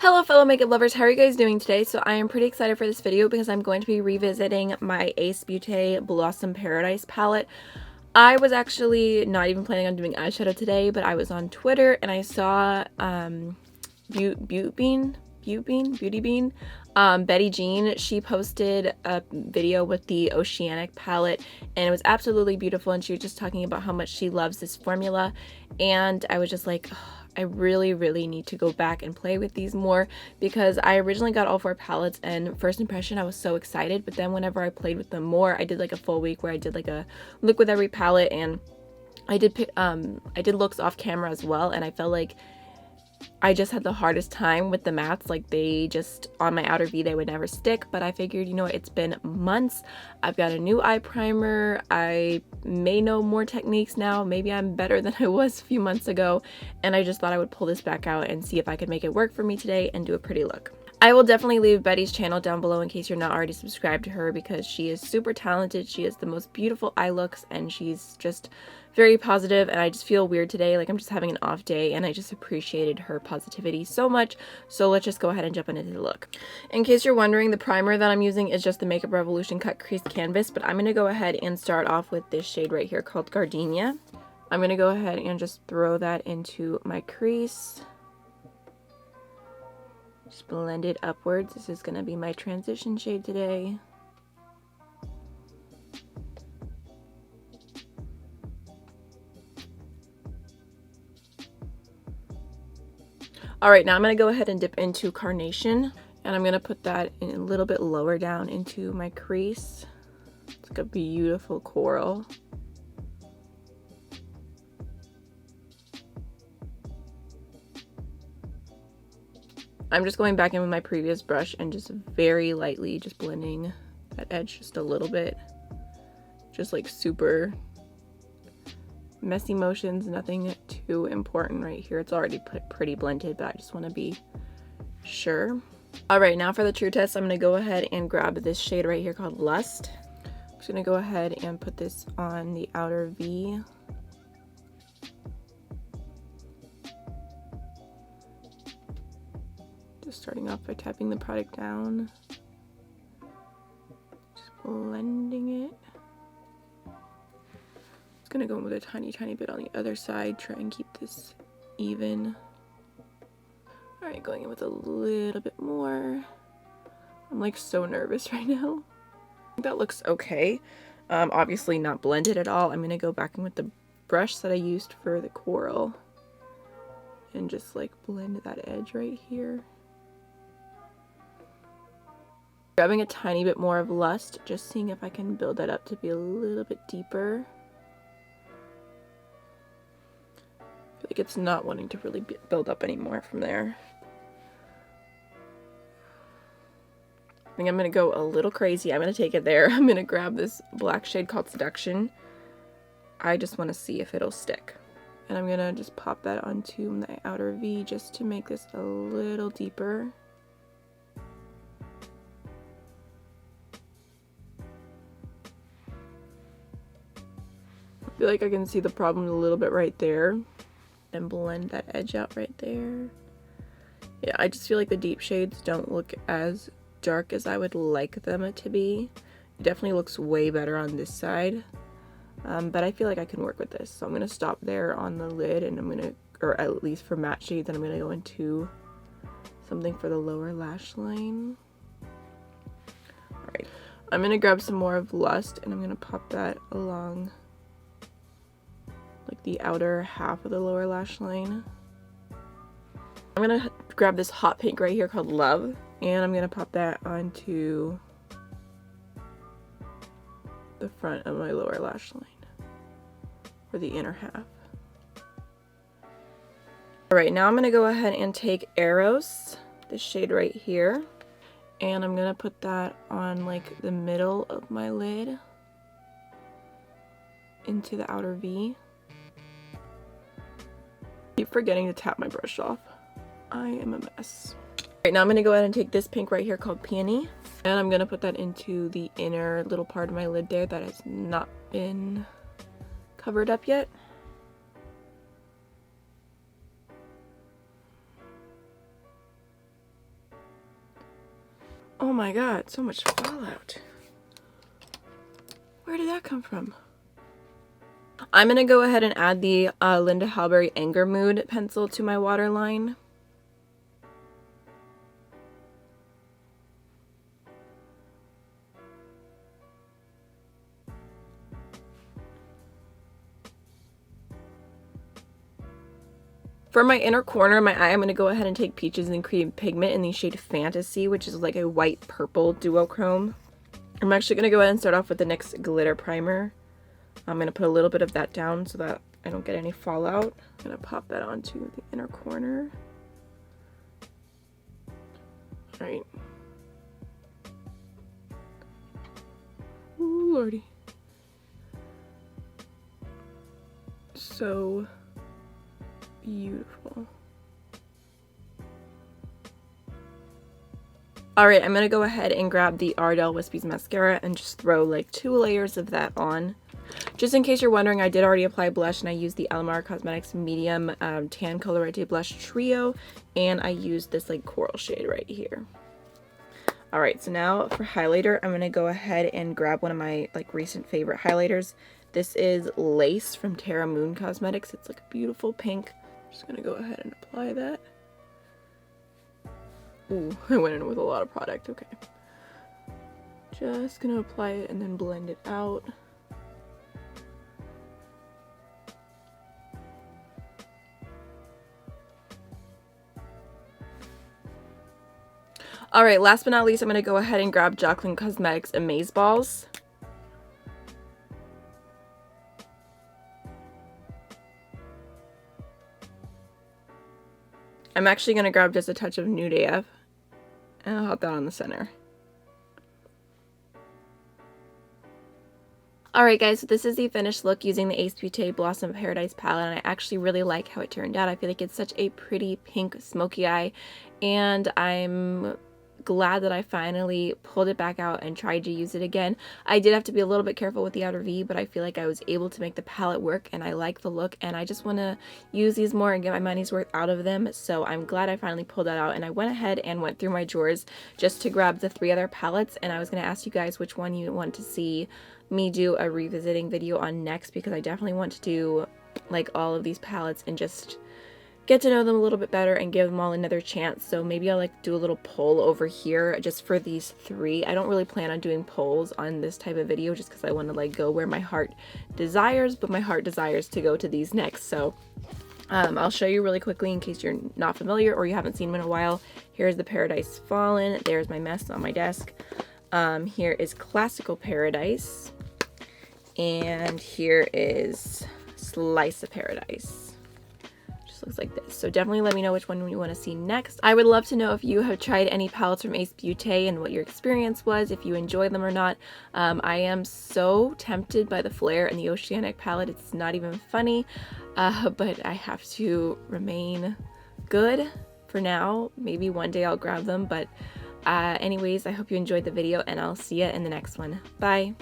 Hello fellow makeup lovers, how are you guys doing today? So I am pretty excited for this video because I'm going to be revisiting my Ace Beaute Blossom Paradise palette. I was actually not even planning on doing eyeshadow today, but I was on Twitter and I saw Beauty Bean, Betty Jean. She posted a video with the Oceanic palette and it was absolutely beautiful, and she was just talking about how much she loves this formula, and I was just like, oh, I really need to go back and play with these more, because I originally got all 4 palettes and first impression I was so excited, but then whenever I played with them more, I did like a full week where I did like a look with every palette, and I did looks off camera as well, and I felt like I just had the hardest time with the mattes. Like, they just, on my outer V, they would never stick. But I figured, you know, it's been months. I've got a new eye primer. I may know more techniques now. Maybe I'm better than I was a few months ago. And I just thought I would pull this back out and see if I could make it work for me today and do a pretty look. I will definitely leave Betty's channel down below in case you're not already subscribed to her, because she is super talented. She has the most beautiful eye looks and she's just very positive, and I just feel weird today. Like, I'm just having an off day and I just appreciated her positivity so much. So let's just go ahead and jump into the look. In case you're wondering, the primer that I'm using is just the Makeup Revolution Cut Crease Canvas, but I'm going to go ahead and start off with this shade right here called Gardenia. I'm going to go ahead and just throw that into my crease. Just blend it upwards. This is going to be my transition shade today. Alright, now I'm going to go ahead and dip into Carnation, and I'm going to put that in a little bit lower down into my crease. It's like a beautiful coral. I'm just going back in with my previous brush and just very lightly just blending that edge just a little bit. Just like super messy motions, nothing too important right here. It's already pretty blended, but I just want to be sure. Alright, now for the true test, I'm going to go ahead and grab this shade right here called Lust. I'm just going to go ahead and put this on the outer V. Just starting off by tapping the product down. Just blending it. Gonna go with a tiny bit on the other side, try and keep this even. All right, going in with a little bit more. I'm like so nervous right now. I think that looks okay. Obviously not blended at all. I'm gonna go back in with the brush that I used for the coral and just like blend that edge right here. Grabbing a tiny bit more of Lust, just seeing if I can build that up to be a little bit deeper. Like, it's not wanting to really build up anymore from there. I think I'm going to go a little crazy. I'm going to take it there. I'm going to grab this black shade called Seduction. I just want to see if it'll stick. And I'm going to just pop that onto my outer V just to make this a little deeper. I feel like I can see the problem a little bit right there. And blend that edge out right there. Yeah, I just feel like the deep shades don't look as dark as I would like them to be. It definitely looks way better on this side, but I feel like I can work with this. So I'm gonna stop there on the lid, and I'm gonna, or at least for matte shades, and I'm gonna go into something for the lower lash line. All right, I'm gonna grab some more of Lust, and I'm gonna pop that along like the outer half of the lower lash line. I'm gonna grab this hot pink right here called Love, and I'm gonna pop that onto the front of my lower lash line, or the inner half. Alright, now I'm gonna go ahead and take Eros, this shade right here, and I'm gonna put that on like the middle of my lid into the outer V. Keep forgetting to tap my brush off. I am a mess. Right, now I'm going to go ahead and take this pink right here called Peony, and I'm going to put that into the inner little part of my lid there that has not been covered up yet. Oh my god, so much fallout. Where did that come from? I'm going to go ahead and add the Linda Hallberry Anger Mood pencil to my waterline. For my inner corner of my eye, I'm going to go ahead and take Peaches and Cream Pigment in the shade Fantasy, which is like a white-purple duochrome. I'm actually going to go ahead and start off with the NYX Glitter Primer. I'm going to put a little bit of that down so that I don't get any fallout. I'm going to pop that onto the inner corner. Alright. Ooh, lordy. So beautiful. Alright, I'm gonna go ahead and grab the Ardell Wispies mascara and just throw like 2 layers of that on. Just in case you're wondering, I did already apply blush and I used the Alamar Cosmetics medium tan color Day blush trio, and I used this like coral shade right here. Alright, so now for highlighter, I'm gonna go ahead and grab one of my like recent favorite highlighters. This is Lace from Terra Moon Cosmetics. It's like a beautiful pink. I'm just gonna go ahead and apply that. Ooh, I went in with a lot of product. Okay. Just gonna apply it and then blend it out. Alright, last but not least, I'm gonna go ahead and grab Jaclyn Cosmetics Amazeballs. I'm actually going to grab just a touch of Nude AF and I'll hop that on the center. Alright guys, so this is the finished look using the Beaute Blossom Paradise palette, and I actually really like how it turned out. I feel like it's such a pretty pink smoky eye, and I'm glad that I finally pulled it back out and tried to use it again. I did have to be a little bit careful with the outer V, but I feel like I was able to make the palette work and I like the look, and I just want to use these more and get my money's worth out of them. So I'm glad I finally pulled that out, and I went ahead and went through my drawers just to grab the 3 other palettes, and I was going to ask you guys which one you want to see me do a revisiting video on next, because I definitely want to do like all of these palettes and just get to know them a little bit better and give them all another chance. So maybe I'll like do a little poll over here just for these 3. I don't really plan on doing polls on this type of video just because I want to like go where my heart desires, but my heart desires to go to these next. So I'll show you really quickly in case you're not familiar or you haven't seen them in a while. Here's the Paradise Fallen. There's my mess on my desk. Here is Classical Paradise. And here is Slice of Paradise. Looks like this. So definitely let me know which one you want to see next. I would love to know if you have tried any palettes from Beaute and what your experience was, if you enjoy them or not. I am so tempted by the Flare and the Oceanic palette. It's not even funny, but I have to remain good for now. Maybe one day I'll grab them, but anyways, I hope you enjoyed the video and I'll see you in the next one. Bye!